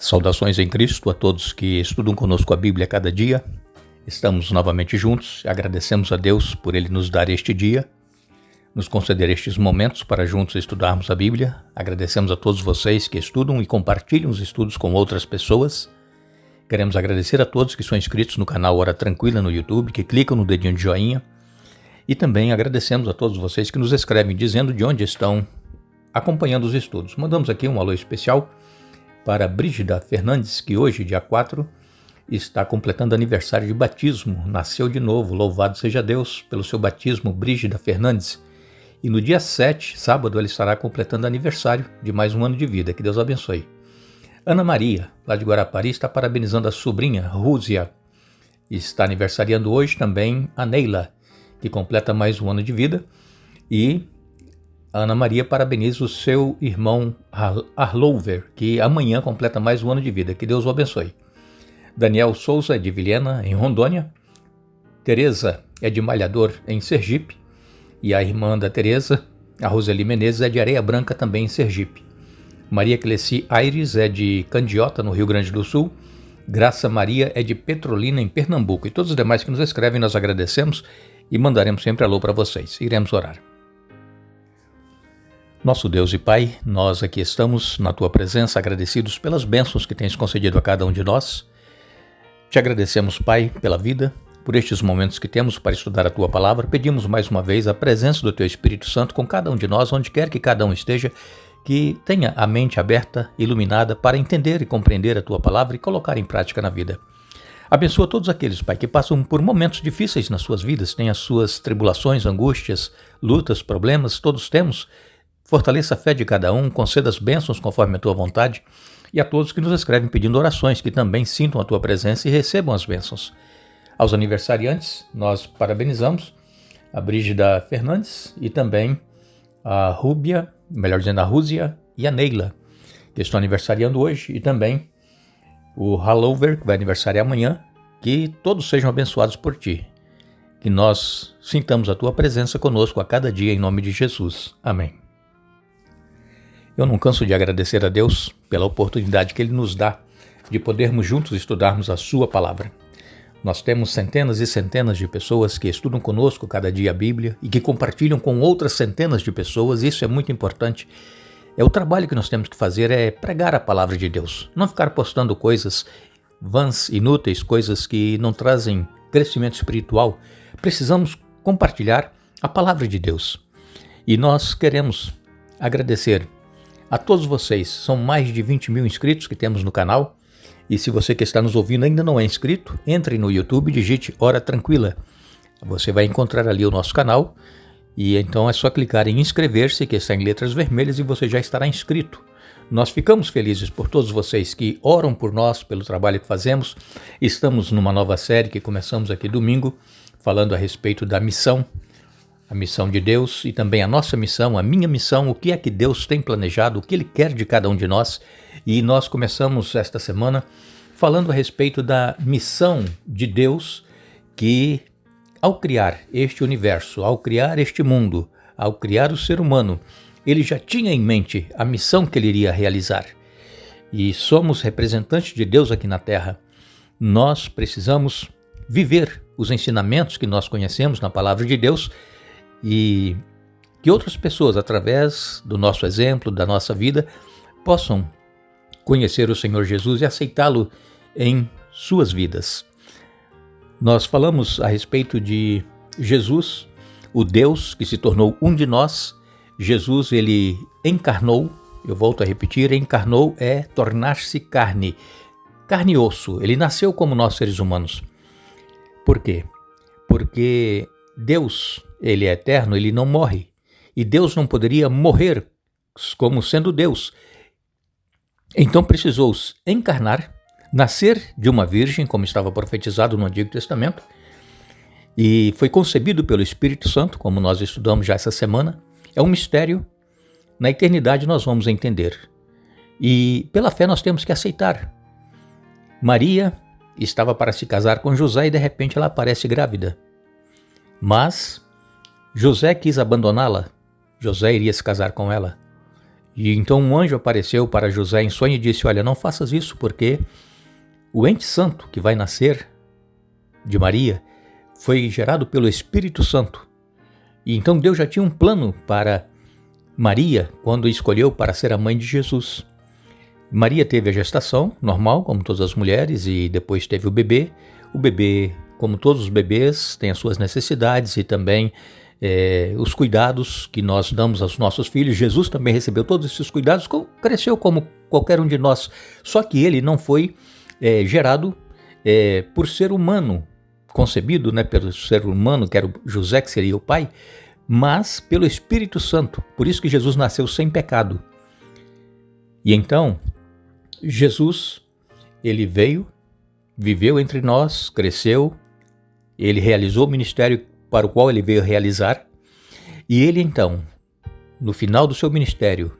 Saudações em Cristo a todos que estudam conosco a Bíblia cada dia. Estamos novamente juntos. Agradecemos a Deus por Ele nos dar este dia, nos conceder estes momentos para juntos estudarmos a Bíblia. Agradecemos a todos vocês que estudam e compartilham os estudos com outras pessoas. Queremos agradecer a todos que são inscritos no canal Hora Tranquila no YouTube, que clicam no dedinho de joinha. E também agradecemos a todos vocês que nos escrevem dizendo de onde estão acompanhando os estudos. Mandamos aqui um alô especial para Brígida Fernandes, que hoje, dia 4, está completando aniversário de batismo. Nasceu de novo, louvado seja Deus pelo seu batismo, Brígida Fernandes. E no dia 7, sábado, ela estará completando aniversário de mais um ano de vida. Que Deus abençoe. Ana Maria, lá de Guarapari, está parabenizando a sobrinha, Rúzia. Está aniversariando hoje também a Neila, que completa mais um ano de vida. E a Ana Maria parabeniza o seu irmão Arlouver, que amanhã completa mais um ano de vida. Que Deus o abençoe. Daniel Souza é de Vilhena, em Rondônia. Tereza é de Malhador, em Sergipe. E a irmã da Tereza, a Roseli Menezes, é de Areia Branca, também em Sergipe. Maria Cleci Aires é de Candiota, no Rio Grande do Sul. Graça Maria é de Petrolina, em Pernambuco. E todos os demais que nos escrevem, nós agradecemos e mandaremos sempre alô para vocês. Iremos orar. Nosso Deus e Pai, nós aqui estamos na Tua presença, agradecidos pelas bênçãos que Tens concedido a cada um de nós. Te agradecemos, Pai, pela vida, por estes momentos que temos para estudar a Tua Palavra. Pedimos mais uma vez a presença do Teu Espírito Santo com cada um de nós, onde quer que cada um esteja, que tenha a mente aberta, iluminada, para entender e compreender a Tua Palavra e colocar em prática na vida. Abençoa todos aqueles, Pai, que passam por momentos difíceis nas suas vidas, têm as suas tribulações, angústias, lutas, problemas, todos temos. Fortaleça a fé de cada um, conceda as bênçãos conforme a Tua vontade, e a todos que nos escrevem pedindo orações, que também sintam a Tua presença e recebam as bênçãos. Aos aniversariantes, nós parabenizamos a Brígida Fernandes e também a Rúbia, melhor dizendo, a Rúzia e a Neila, que estão aniversariando hoje, e também o Hallover, que vai aniversariar amanhã. Que todos sejam abençoados por Ti, que nós sintamos a Tua presença conosco a cada dia, em nome de Jesus. Amém. Eu não canso de agradecer a Deus pela oportunidade que Ele nos dá de podermos juntos estudarmos a Sua Palavra. Nós temos centenas e centenas de pessoas que estudam conosco cada dia a Bíblia e que compartilham com outras centenas de pessoas. Isso é muito importante. O trabalho que nós temos que fazer é pregar a Palavra de Deus. Não ficar postando coisas vãs, inúteis, coisas que não trazem crescimento espiritual. Precisamos compartilhar a Palavra de Deus. E nós queremos agradecer a todos vocês. São mais de 20 mil inscritos que temos no canal. E se você que está nos ouvindo ainda não é inscrito, entre no YouTube e digite Hora Tranquila. Você vai encontrar ali o nosso canal. E então é só clicar em inscrever-se, que está em letras vermelhas, e você já estará inscrito. Nós ficamos felizes por todos vocês que oram por nós, pelo trabalho que fazemos. Estamos numa nova série que começamos aqui domingo, falando a respeito da missão. A missão de Deus e também a nossa missão, a minha missão, o que é que Deus tem planejado, o que Ele quer de cada um de nós. E nós começamos esta semana falando a respeito da missão de Deus, que ao criar este universo, ao criar este mundo, ao criar o ser humano, Ele já tinha em mente a missão que Ele iria realizar. E somos representantes de Deus aqui na Terra. Nós precisamos viver os ensinamentos que nós conhecemos na Palavra de Deus, e que outras pessoas, através do nosso exemplo, da nossa vida, possam conhecer o Senhor Jesus e aceitá-lo em suas vidas. Nós falamos a respeito de Jesus, o Deus que se tornou um de nós. Jesus, Ele encarnou, eu volto a repetir, encarnou é tornar-se carne, carne e osso. Ele nasceu como nós seres humanos. Por quê? Porque Deus, Ele é eterno, Ele não morre. E Deus não poderia morrer como sendo Deus. Então precisou encarnar, nascer de uma virgem, como estava profetizado no Antigo Testamento, e foi concebido pelo Espírito Santo, como nós estudamos já essa semana. É um mistério, na eternidade nós vamos entender. E pela fé nós temos que aceitar. Maria estava para se casar com José e de repente ela aparece grávida. Mas José quis abandoná-la. José iria se casar com ela. E então um anjo apareceu para José em sonho e disse: olha, não faças isso, porque o ente santo que vai nascer de Maria foi gerado pelo Espírito Santo. E então Deus já tinha um plano para Maria quando escolheu para ser a mãe de Jesus. Maria teve a gestação normal, como todas as mulheres, e depois teve o bebê. O bebê, como todos os bebês, tem as suas necessidades e também os cuidados que nós damos aos nossos filhos. Jesus também recebeu todos esses cuidados, cresceu como qualquer um de nós. Só que ele não foi gerado por ser humano, concebido pelo ser humano, que era o José, que seria o pai, mas pelo Espírito Santo. Por isso que Jesus nasceu sem pecado. E então, Jesus, ele veio, viveu entre nós, cresceu, ele realizou o ministério para o qual ele veio realizar, e ele então, no final do seu ministério,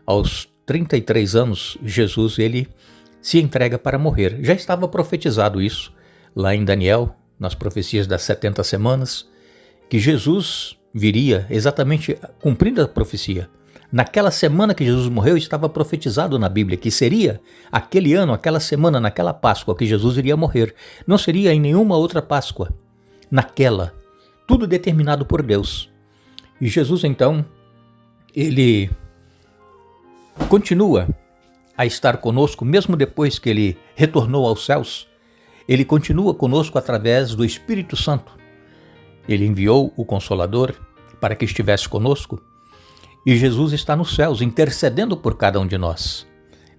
aos 33 anos, Jesus, ele se entrega para morrer. Já estava profetizado isso, lá em Daniel, nas profecias das 70 semanas, que Jesus viria exatamente cumprindo a profecia. Naquela semana que Jesus morreu, estava profetizado na Bíblia que seria aquele ano, aquela semana, naquela Páscoa que Jesus iria morrer. Não seria em nenhuma outra Páscoa. Naquela. Tudo determinado por Deus. E Jesus, então, ele continua a estar conosco, mesmo depois que ele retornou aos céus. Ele continua conosco através do Espírito Santo. Ele enviou o Consolador para que estivesse conosco. E Jesus está nos céus, intercedendo por cada um de nós.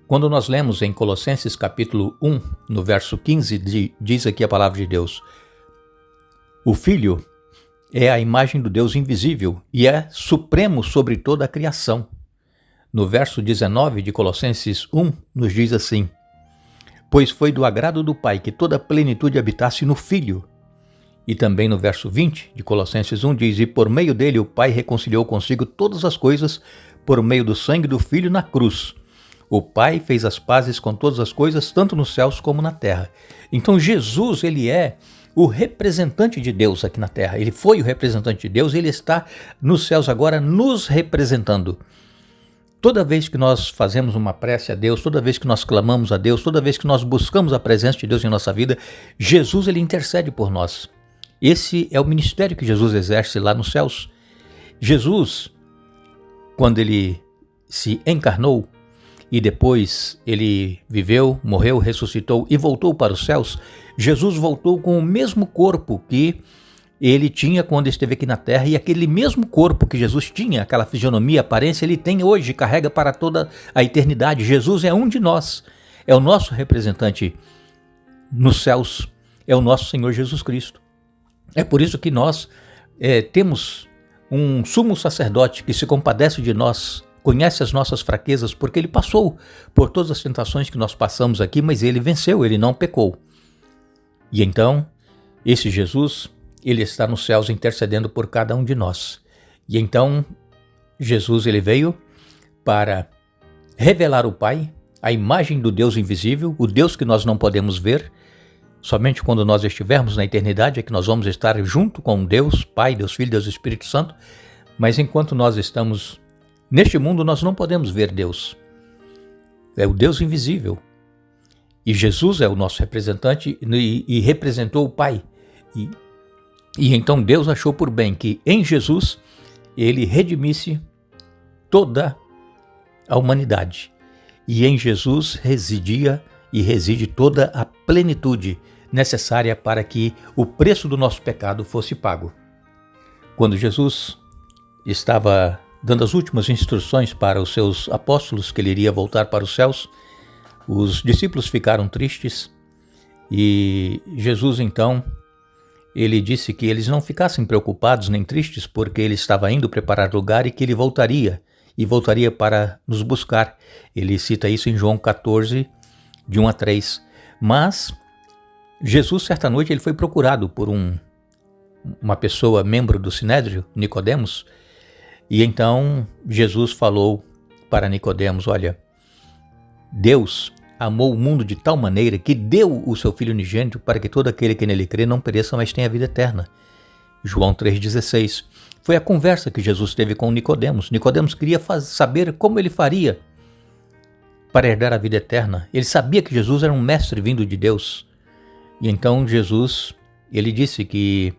Quando nós lemos em Colossenses capítulo 1, no verso 15, diz aqui a palavra de Deus: o Filho é a imagem do Deus invisível e é supremo sobre toda a criação. No verso 19 de Colossenses 1, nos diz assim: pois foi do agrado do Pai que toda a plenitude habitasse no Filho. E também no verso 20 de Colossenses 1 diz: e por meio dele o Pai reconciliou consigo todas as coisas por meio do sangue do Filho na cruz. O Pai fez as pazes com todas as coisas, tanto nos céus como na terra. Então Jesus, ele é o representante de Deus aqui na terra. Ele foi o representante de Deus, ele está nos céus agora nos representando. Toda vez que nós fazemos uma prece a Deus, toda vez que nós clamamos a Deus, toda vez que nós buscamos a presença de Deus em nossa vida, Jesus, ele intercede por nós. Esse é o ministério que Jesus exerce lá nos céus. Jesus, quando ele se encarnou e depois ele viveu, morreu, ressuscitou e voltou para os céus, Jesus voltou com o mesmo corpo que ele tinha quando esteve aqui na terra, e aquele mesmo corpo que Jesus tinha, aquela fisionomia, aparência, ele tem hoje, carrega para toda a eternidade. Jesus é um de nós, é o nosso representante nos céus, é o nosso Senhor Jesus Cristo. É por isso que nós temos um sumo sacerdote que se compadece de nós, conhece as nossas fraquezas, porque ele passou por todas as tentações que nós passamos aqui, mas ele venceu, ele não pecou. E então, esse Jesus, ele está nos céus intercedendo por cada um de nós. E então, Jesus, ele veio para revelar o Pai, a imagem do Deus invisível, o Deus que nós não podemos ver. Somente quando nós estivermos na eternidade é que nós vamos estar junto com Deus, Pai, Deus Filho, Deus Espírito Santo. Mas enquanto nós estamos neste mundo, nós não podemos ver Deus. É o Deus invisível. E Jesus é o nosso representante e representou o Pai. E então Deus achou por bem que em Jesus ele redimisse toda a humanidade. E em Jesus residia e reside toda a plenitude necessária para que o preço do nosso pecado fosse pago. Quando Jesus estava dando as últimas instruções para os seus apóstolos que ele iria voltar para os céus, os discípulos ficaram tristes e Jesus então, ele disse que eles não ficassem preocupados nem tristes porque ele estava indo preparar lugar e que ele voltaria para nos buscar. Ele cita isso em João 14, de 1 a 3. Mas Jesus, certa noite, ele foi procurado por uma pessoa, membro do Sinédrio, Nicodemos, e então Jesus falou para Nicodemos: olha, Deus amou o mundo de tal maneira que deu o seu Filho unigênito para que todo aquele que nele crê não pereça, mas tenha vida eterna. João 3,16. Foi a conversa que Jesus teve com Nicodemos. Nicodemos queria saber como ele faria para herdar a vida eterna. Ele sabia que Jesus era um mestre vindo de Deus. E então Jesus, ele disse que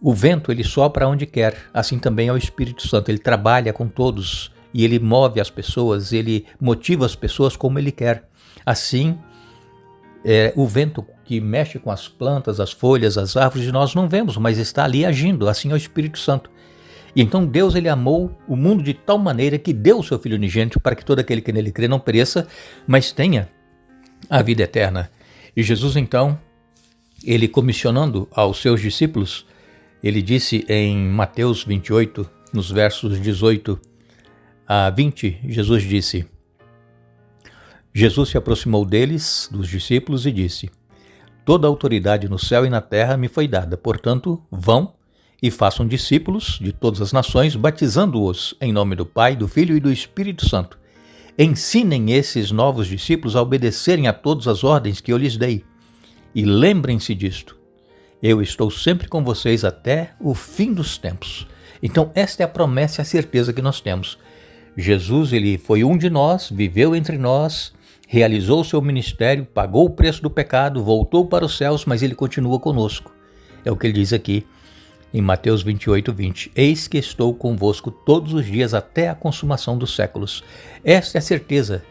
o vento ele sopra onde quer, assim também é o Espírito Santo. Ele trabalha com todos e ele move as pessoas, ele motiva as pessoas como ele quer. Assim, o vento que mexe com as plantas, as folhas, as árvores, nós não vemos, mas está ali agindo, assim é o Espírito Santo. E então Deus ele amou o mundo de tal maneira que deu o seu Filho unigênito para que todo aquele que nele crê não pereça, mas tenha a vida eterna. E Jesus então, ele comissionando aos seus discípulos, ele disse em Mateus 28, nos versos 18 a 20, Jesus disse: Jesus se aproximou deles, dos discípulos, e disse: Toda a autoridade no céu e na terra me foi dada, portanto, vão e façam discípulos de todas as nações, batizando-os em nome do Pai, do Filho e do Espírito Santo. Ensinem esses novos discípulos a obedecerem a todas as ordens que eu lhes dei. E lembrem-se disto: eu estou sempre com vocês até o fim dos tempos. Então, esta é a promessa e a certeza que nós temos. Jesus, ele foi um de nós, viveu entre nós, realizou o seu ministério, pagou o preço do pecado, voltou para os céus, mas ele continua conosco. É o que ele diz aqui em Mateus 28, 20. Eis que estou convosco todos os dias até a consumação dos séculos. Esta é a certeza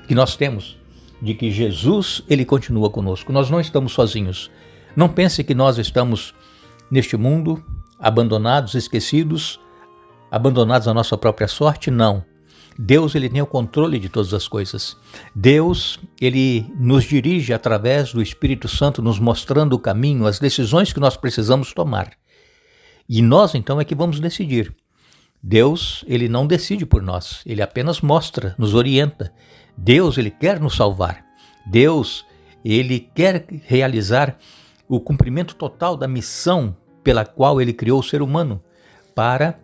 que nós temos de que Jesus, ele continua conosco. Nós não estamos sozinhos. Não pense que nós estamos neste mundo abandonados, esquecidos, abandonados à nossa própria sorte. Não. Deus ele tem o controle de todas as coisas. Deus ele nos dirige através do Espírito Santo, nos mostrando o caminho, as decisões que nós precisamos tomar. E nós então é que vamos decidir. Deus ele não decide por nós, ele apenas mostra, nos orienta. Deus ele quer nos salvar. Deus ele quer realizar o cumprimento total da missão pela qual ele criou o ser humano, para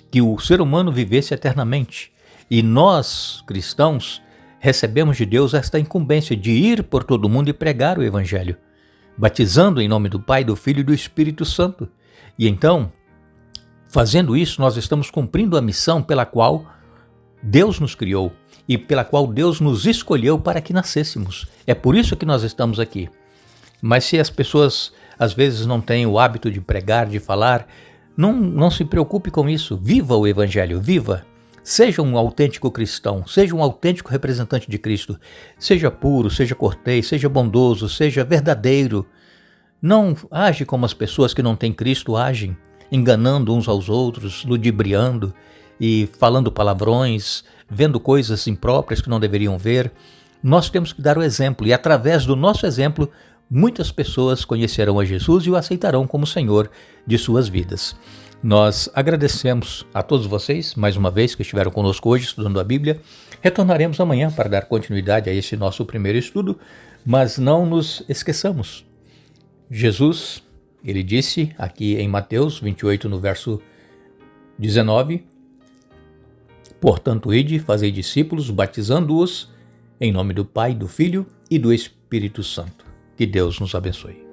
que o ser humano vivesse eternamente. E nós, cristãos, recebemos de Deus esta incumbência de ir por todo o mundo e pregar o Evangelho, batizando em nome do Pai, do Filho e do Espírito Santo. E então, fazendo isso, nós estamos cumprindo a missão pela qual Deus nos criou e pela qual Deus nos escolheu para que nascêssemos. É por isso que nós estamos aqui. Mas se as pessoas às vezes não têm o hábito de pregar, de falar, não se preocupe com isso. Viva o Evangelho, viva. Seja um autêntico cristão, seja um autêntico representante de Cristo. Seja puro, seja cortês, seja bondoso, seja verdadeiro. Não age como as pessoas que não têm Cristo agem, enganando uns aos outros, ludibriando e falando palavrões, vendo coisas impróprias que não deveriam ver. Nós temos que dar o exemplo e através do nosso exemplo, muitas pessoas conhecerão a Jesus e o aceitarão como Senhor de suas vidas. Nós agradecemos a todos vocês, mais uma vez, que estiveram conosco hoje estudando a Bíblia. Retornaremos amanhã para dar continuidade a esse nosso primeiro estudo, mas não nos esqueçamos. Jesus, ele disse aqui em Mateus 28, no verso 19, portanto, ide, fazei discípulos, batizando-os em nome do Pai, do Filho e do Espírito Santo. Que Deus nos abençoe.